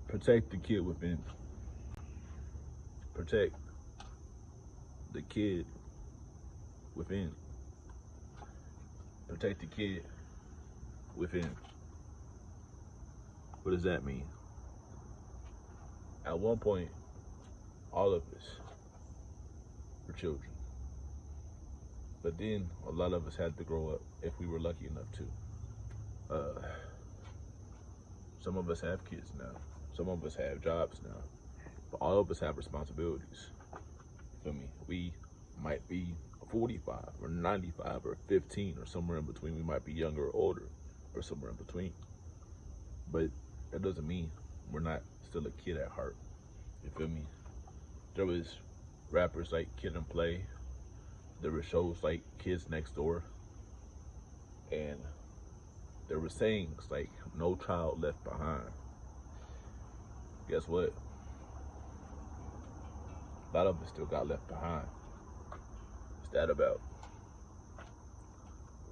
Protect the kid within. Protect the kid within. Protect the kid within. What does that mean? At one point, all of us were children. But then a lot of us had to grow up if we were lucky enough to. Some of us have kids now. Some of us have jobs now. But all of us have responsibilities. Feel me? We might be 45 or 95 or 15 or somewhere in between. We might be younger or older or somewhere in between. But that doesn't mean we're not still a kid at heart. You feel me? There was rappers like Kid and Play. There were shows like Kids Next Door. And there were sayings like no child left behind. Guess what? A lot of us still got left behind. What's that about?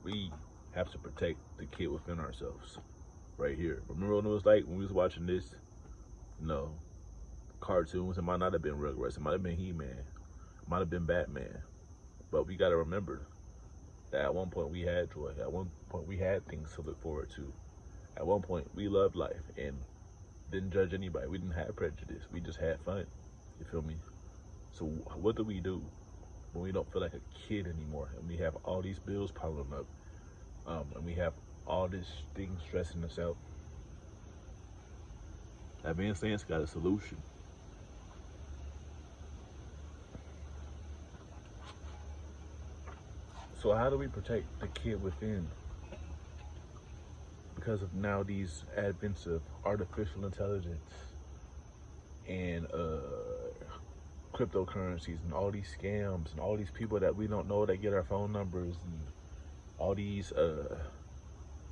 We have to protect the kid within ourselves. Right here. Remember what it was like when we was watching this? Cartoons. It might not have been Rugrats. It might have been He-Man. It might have been Batman. But we gotta remember that at one point we had joy. At one point we had things to look forward to. At one point we loved life and didn't judge anybody. We didn't have prejudice. We just had fun. You feel me? So what do we do when we don't feel like a kid anymore and we have all these bills piling up, and we have all this things stressing us out? That being said, it's got a solution. So how do we protect the kid within? Because of now these advents of artificial intelligence and cryptocurrencies and all these scams and all these people that we don't know that get our phone numbers and all these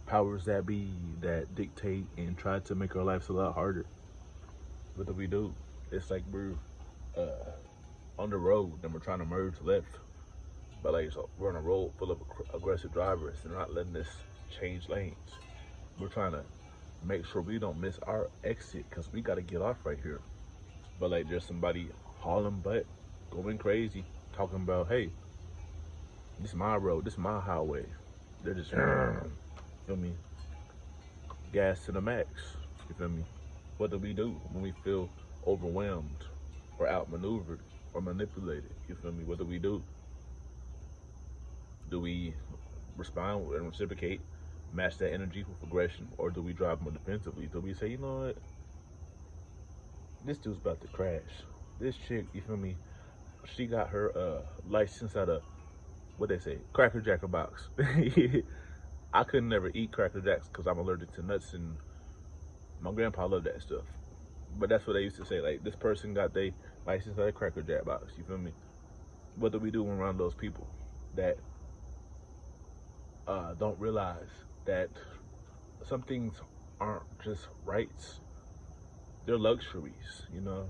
powers that be that dictate and try to make our lives a lot harder. What do we do? It's like we're on the road and we're trying to merge left, but like so we're on a road full of aggressive drivers and they're not letting us change lanes. We're trying to make sure we don't miss our exit because we got to get off right here. But like there's somebody hauling butt, going crazy, talking about, hey, this is my road, this is my highway. They're just, feel me, gas to the max. You feel me? What do we do when we feel overwhelmed or outmaneuvered or manipulated? You feel me? What do we do? Do we respond and reciprocate, match that energy with aggression, or do we drive more defensively? Do we say, you know what? This dude's about to crash. This chick, you feel me? She got her license out of, what they say, Cracker Jacker box. I could never eat Cracker Jacks because I'm allergic to nuts, and my grandpa loved that stuff. But that's what they used to say. Like, this person got their license out of Cracker Jack box. You feel me? What do we do around those people that don't realize that some things aren't just rights? They're luxuries, you know?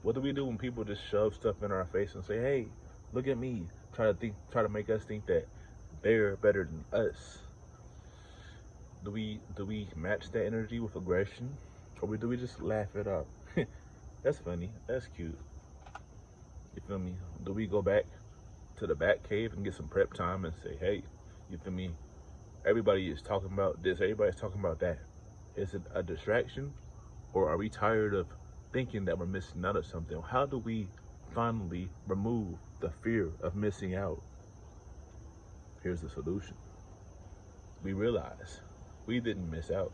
What do we do when people just shove stuff in our face and say, hey, look at me, try to make us think that they're better than us? Do we match that energy with aggression, or do we just laugh it off? That's funny, that's cute. You feel me? Do we go back to the back cave and get some prep time and say, hey, you feel me? Everybody is talking about this, everybody's talking about that. Is it a distraction, or are we tired of thinking that we're missing out on something? How do we finally remove the fear of missing out? Here's the solution. We realize we didn't miss out.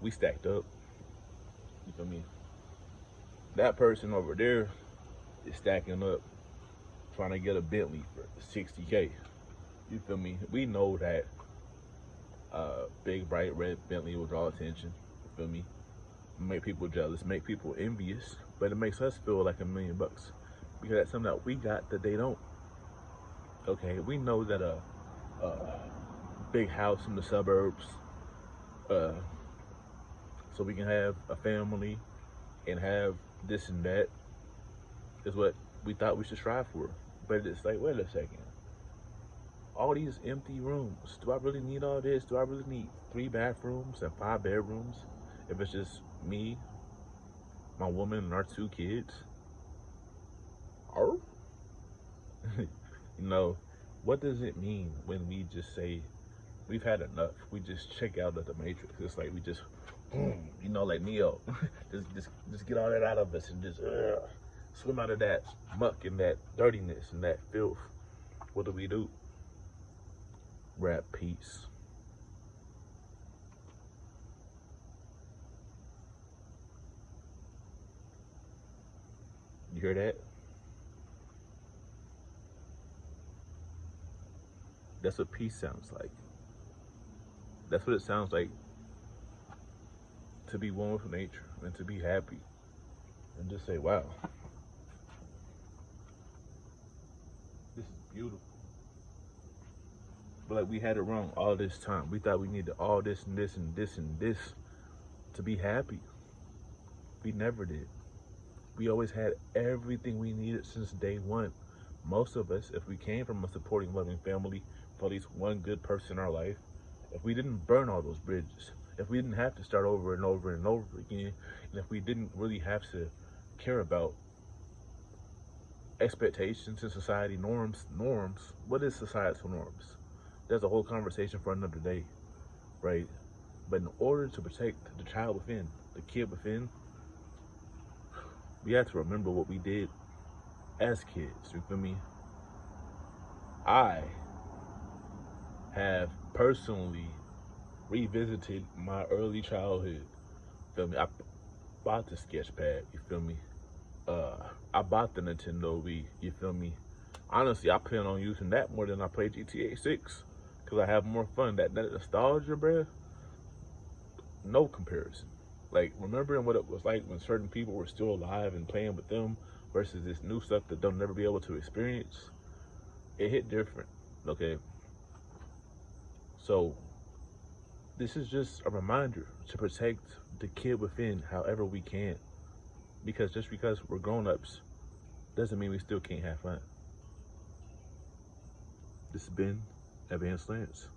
We stacked up. You feel me? That person over there is stacking up, trying to get a Bentley for 60K. You feel me? We know that big bright red Bentley will draw attention. You feel me? Make people jealous, make people envious, but it makes us feel like $1,000,000 because that's something that we got that they don't. Okay, we know that a big house in the suburbs, so we can have a family and have this and that, is what we thought we should strive for. But it's like, wait a second, all these empty rooms, do I really need all this? Do I really need 3 bathrooms and 5 bedrooms if it's just me, my woman, and our 2 kids. Or, you know, what does it mean when we just say we've had enough? We just check out of the matrix. It's like we just, you know, like Neo, just get all that out of us and just swim out of that muck and that dirtiness and that filth. What do? We're at peace. You hear that? That's what peace sounds like. That's what it sounds like to be one with nature and to be happy and just say, wow, this is beautiful. But like we had it wrong all this time. We thought we needed all this and this and this and this to be happy. We never did. We always had everything we needed since day one. Most of us, if we came from a supporting, loving family, for at least one good person in our life, if we didn't burn all those bridges, if we didn't have to start over and over and over again, and if we didn't really have to care about expectations and society norms, what is societal norms? There's a whole conversation for another day, right? But in order to protect the child within, the kid within, we have to remember what we did as kids, you feel me? I have personally revisited my early childhood, feel me? I bought the sketch pad, you feel me? I bought the Nintendo Wii, you feel me? Honestly, I plan on using that more than I play GTA 6, because I have more fun. That nostalgia, bruh, no comparison. Like, remembering what it was like when certain people were still alive and playing with them versus this new stuff that they'll never be able to experience, it hit different, okay? So, this is just a reminder to protect the kid within however we can. Because just because we're grown-ups doesn't mean we still can't have fun. This has been Advanced Lance.